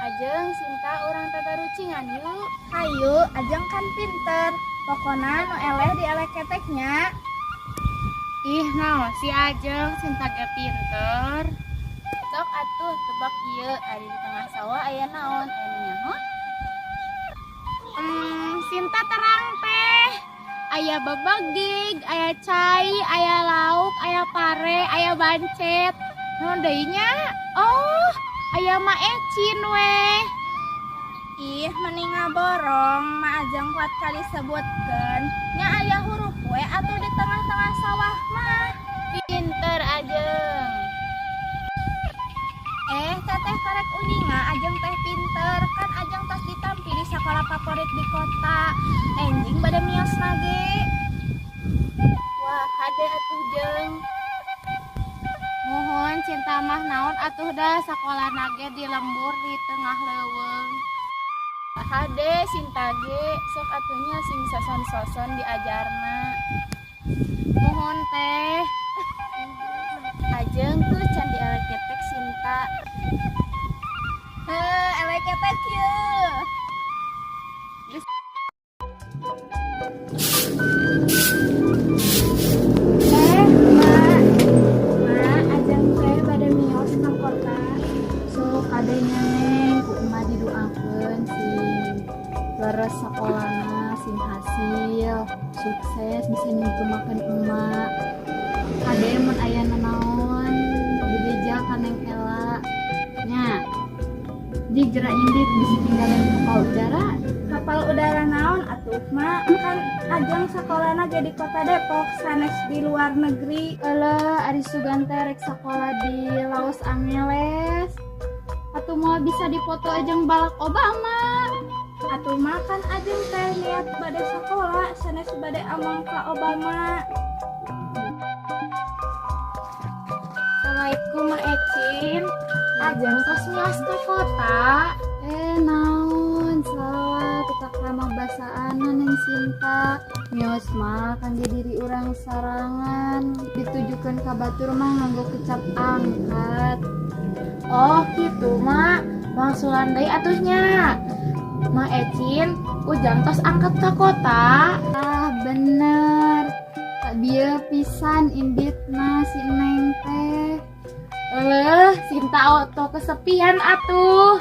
Ajeng Sinta orang tata rucingan yuk. Hayu, ajeng kan pinter. Pokona nu eleh di eleh keteknya. Ih naon si Ajeng Sinta ge pinter. Sok atuh tebak ieu ari di tengah sawah aya naon anu nyaho? Sinta terang teh. Aya babagig, aya cai, aya lauk, aya pare, aya bancet. Naon deui nya? Oh, aya Ma Ecin we. Ih, mending ngaborong, ma ajeng kuat kali sebutkeun. Nya aya huruf we atuh di tengah-tengah sawah mah. Pinter Ajeng. Teteh karek uninga ajeng teh pinter. Kan ajeng tos ditampi di sekolah favorit di kota. Enjing bade mios nage. Wah, hade atuh jeung. Mohon cinta mah naon atuh dah sakola nage di lembur di tengah leuweung. Hade Sinta ge sok atuhnya sing soson-soson diajarna. Mohon teh. Ajeng tuh can dielek ketek Sinta. Eleh ketek yeuh. Ajeng teh bade mios ka kota. Sok kadenya neng ku emak didoakeun sing leres sakolana sing hasil sukses bisa nyukumakeun emak. Kade mun aya nanaon dibejal ka Neng Ela nya di gerak indit bisa tinggalin kapal udara. Kapal udara naon atuh mak, kan ajeng sekolahna ge di kota Depok sanes di luar negeri. Eueuh ari Sugante rek sakola di Los Angeles atuh moal bisa dipoto jeung Barack Obama. Atuh mah kan ajeng teh niat bade sekolah sanes bade among ka Obama. Assalamualaikum Ma Ecin. Ajeng tos mios ka kota. Naon salah tukak ramah basaanan Neng Sinta. Mios mah kangge diri urang sarangan ditujukeun ka batur mah nganggo kecap angkat. Oh kitu mak, bangsulan deui atuhnya. Ma Ecin, ujang tos angkat ka kota. Ah bener. Tak bieu pisan inditna si Neng teh. Sinta auto kesepian atuh.